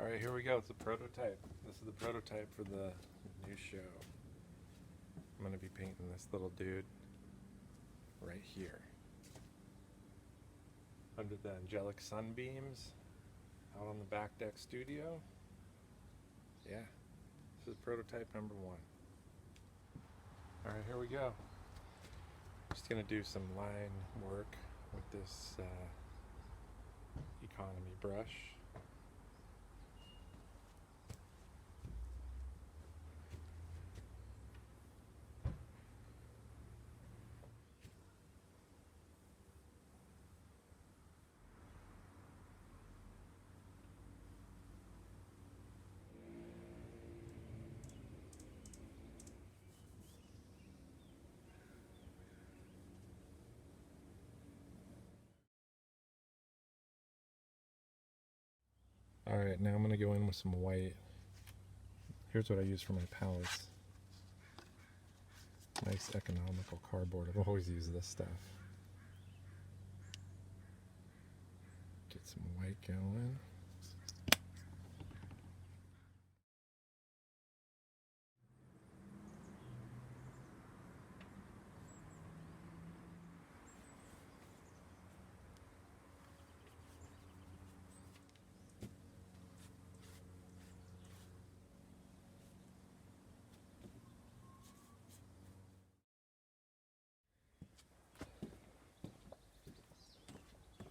Alright, here we go. It's a prototype. This is the prototype for the new show. I'm going to be painting this little dude right here. Under the angelic sunbeams out on the back deck studio. Yeah, this is prototype number 1. Alright, here we go. Just going to do some line work with this economy brush. Alright, now I'm going to go in with some white. Here's what I use for my palettes. Nice economical cardboard. I've always used this stuff. Get some white going.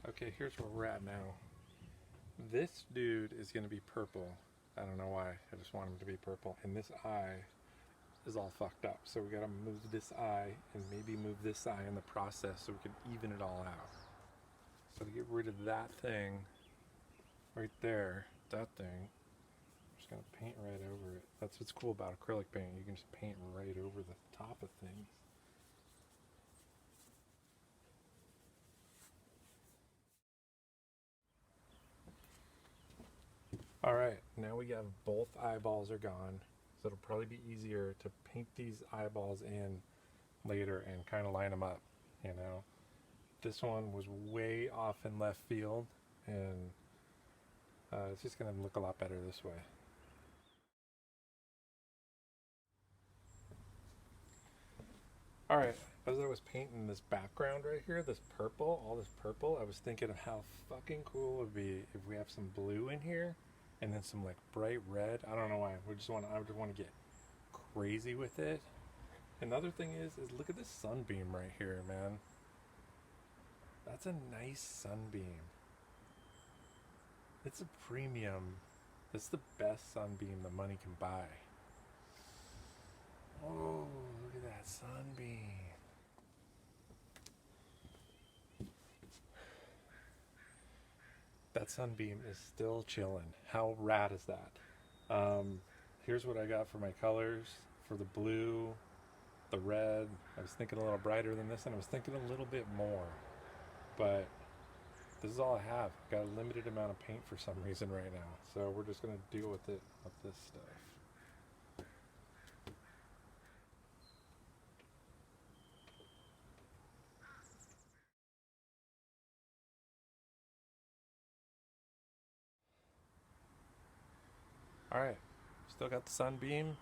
Okay, here's where we're at now. This dude is going to be purple. I don't know why. I just want him to be purple. And this eye is all fucked up. So we got to move this eye and maybe move this eye in the process so we can even it all out. So to get rid of that thing right there, that thing, I'm just going to paint right over it. That's what's cool about acrylic paint. You can just paint right over the top of things. Alright, now we have both eyeballs are gone, so it'll probably be easier to paint these eyeballs in later and kind of line them up, you know. This one was way off in left field, and it's just going to look a lot better this way. Alright, as I was painting this background right here, this purple, all this purple, I was thinking of how fucking cool it would be if we have some blue in here. And then some like bright red. I don't know why. I just want to get crazy with it. Another thing is look at this sunbeam right here, man. That's a nice sunbeam. It's a premium. It's the best sunbeam the money can buy. Oh, look at that sunbeam. That sunbeam is still chilling. How rad is that? Here's what I got for my colors. For the blue, the red, I was thinking a little brighter than this, and I was thinking a little bit more. But this is all I have. I've got a limited amount of paint for some reason right now. So we're just going to deal with it with this stuff. Alright, still got the sunbeam,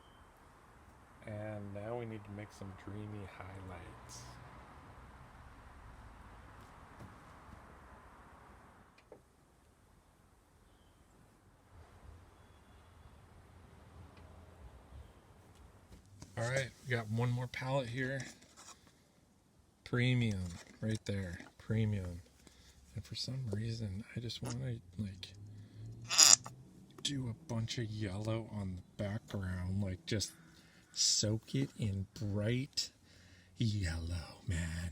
and now we need to make some dreamy highlights. Alright, we got one more palette here. Premium, right there, premium. And for some reason, I just want to like do a bunch of yellow on the background, like just soak it in bright yellow, man.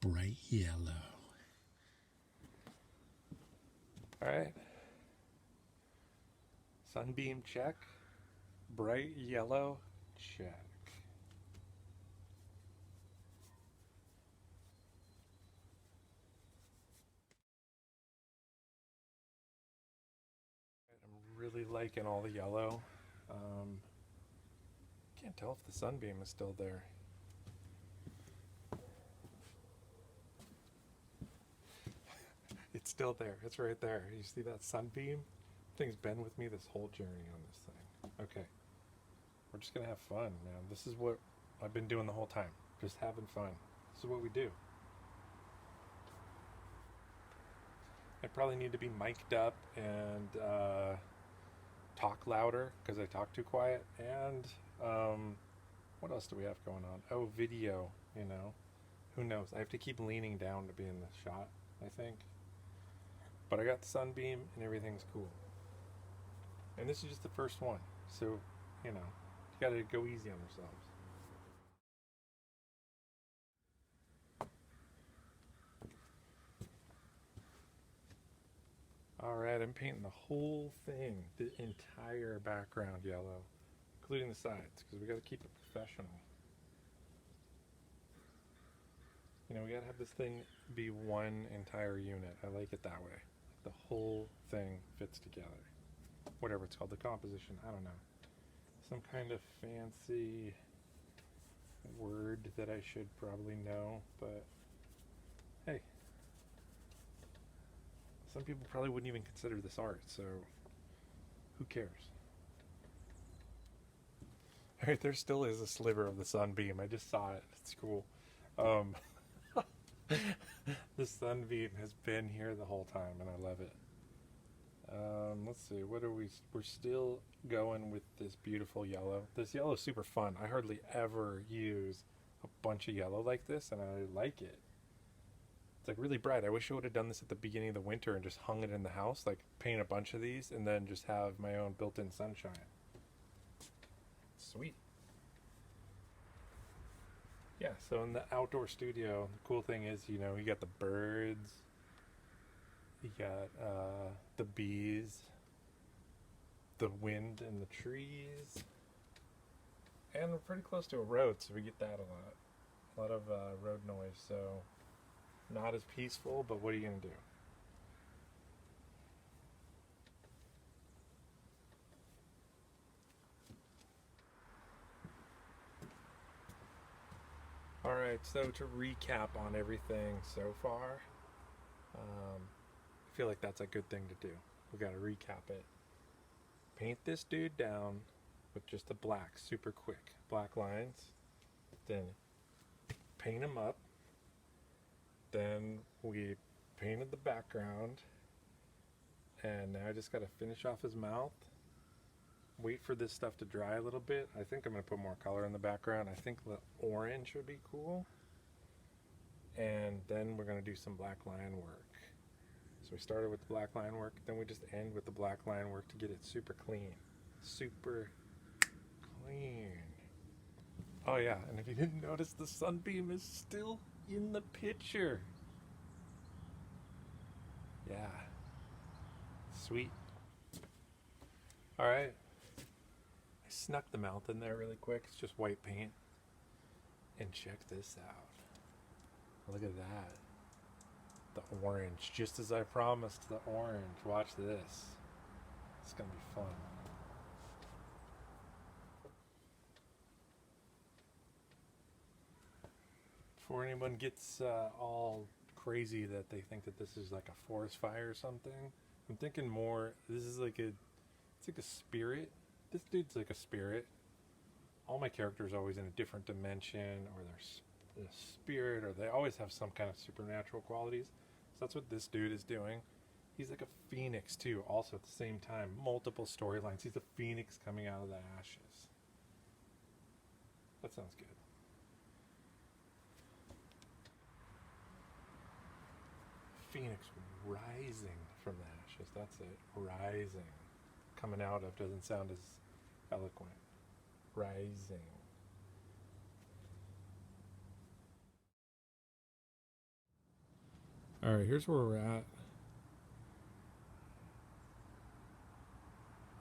Bright yellow. Alright. Sunbeam check. Bright yellow check. Really liking all the yellow. Can't tell if the sunbeam is still there. It's still there. It's right there. You see that sunbeam? Thing's been with me this whole journey on this thing. Okay, we're just gonna have fun, man. This is what I've been doing the whole time. Just having fun. This is what we do. I probably need to be mic'd up and talk louder because I talk too quiet. And what else do we have going on? Oh, video, you know. Who knows? I have to keep leaning down to be in the shot, I think. But I got the Sunbeam and everything's cool. And this is just the first one. So, you know, you gotta go easy on yourselves. Alright, I'm painting the whole thing, the entire background yellow, including the sides, because we gotta keep it professional. You know, we gotta have this thing be one entire unit. I like it that way. The whole thing fits together. Whatever it's called, the composition, I don't know. Some kind of fancy word that I should probably know, but hey. Some people probably wouldn't even consider this art, so who cares? Alright, there still is a sliver of the Sunbeam. I just saw it. It's cool. The Sunbeam has been here the whole time, and I love it. Let's see, what are we're still going with this beautiful yellow. This yellow is super fun. I hardly ever use a bunch of yellow like this, and I like it. It's like really bright. I wish I would have done this at the beginning of the winter and just hung it in the house, like paint a bunch of these and then just have my own built-in sunshine. Sweet. Yeah, so in the outdoor studio, the cool thing is, you know, you got the birds, you got the bees, the wind in the trees, and we're pretty close to a road, so we get that a lot of road noise, so not as peaceful, but what are you gonna do? Alright, so to recap on everything so far, I feel like that's a good thing to do. We gotta recap it. Paint this dude down with just the black, super quick black lines, then paint him up, then we painted the background, and now I just gotta finish off his mouth, wait for this stuff to dry a little bit. I think I'm gonna put more color in the background. I think the orange would be cool, and then we're gonna do some black line work. So we started with the black line work, then we just end with the black line work to get it super clean. Super clean. Oh yeah, and if you didn't notice, the Sunbeam is still in the picture. Yeah. Sweet. Alright. I snuck the mouth in there really quick. It's just white paint. And check this out. Look at that. The orange, just as I promised, the orange. Watch this. It's gonna be fun. Before anyone gets all crazy that they think that this is like a forest fire or something, I'm thinking more, this is like it's like a spirit. This dude's like a spirit. All my characters are always in a different dimension, or they're a spirit, or they always have some kind of supernatural qualities. So that's what this dude is doing. He's like a phoenix too, also at the same time. Multiple storylines. He's a phoenix coming out of the ashes. That sounds good. Phoenix rising from the ashes. That's it. Rising. Coming out of doesn't sound as eloquent. Rising. Alright, here's where we're at.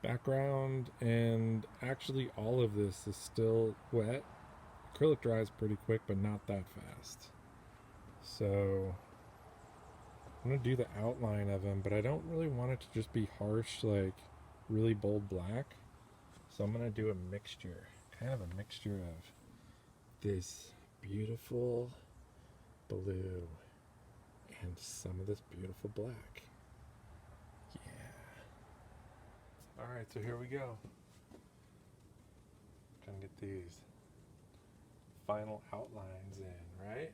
Background, and actually all of this is still wet. Acrylic dries pretty quick, but not that fast. So I'm gonna do the outline of him, but I don't really want it to just be harsh, like really bold black. So I'm gonna do a mixture, kind of a mixture of this beautiful blue and some of this beautiful black. Yeah. Alright, so here we go. Trying to get these final outlines in, right?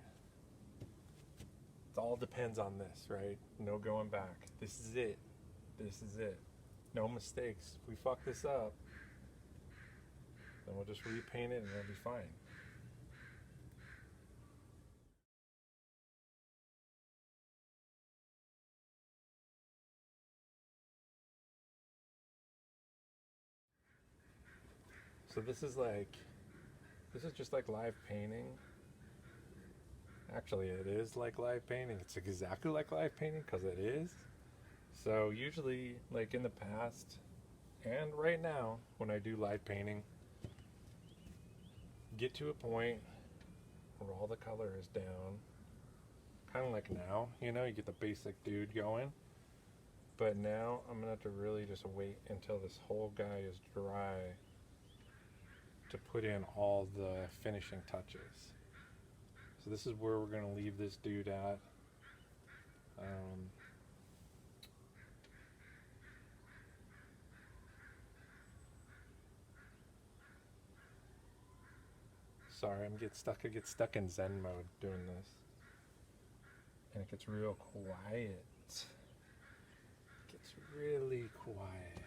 It all depends on this, right? No going back. This is it. This is it. No mistakes. If we fuck this up, then we'll just repaint it and it'll be fine. So this is just like live painting. Actually, it is like live painting. It's exactly like live painting because it is. So usually, like in the past and right now, when I do live painting, get to a point where all the color is down. Kind of like now, you know, you get the basic dude going. But now I'm gonna have to really just wait until this whole guy is dry to put in all the finishing touches. So this is where we're gonna leave this dude at. Sorry, I get stuck in Zen mode doing this. And it gets real quiet. It gets really quiet.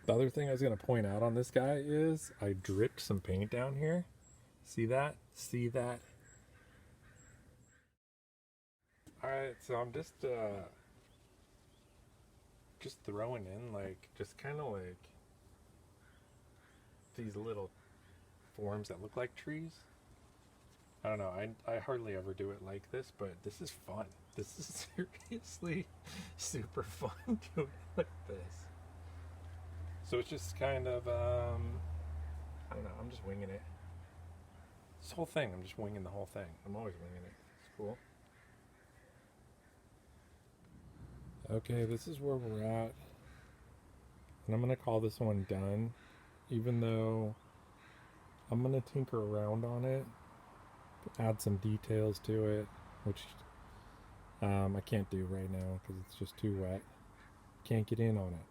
The other thing I was going to point out on this guy is I dripped some paint down here. See that? See that? Alright, so I'm just throwing in like, just kind of like these little forms that look like trees. I don't know, I hardly ever do it like this, but this is fun. This is seriously super fun doing it like this. So it's just kind of, I don't know, I'm just winging it. This whole thing, I'm just winging the whole thing. I'm always winging it. It's cool. Okay, this is where we're at. And I'm going to call this one done, even though I'm going to tinker around on it, add some details to it, which I can't do right now because it's just too wet. Can't get in on it.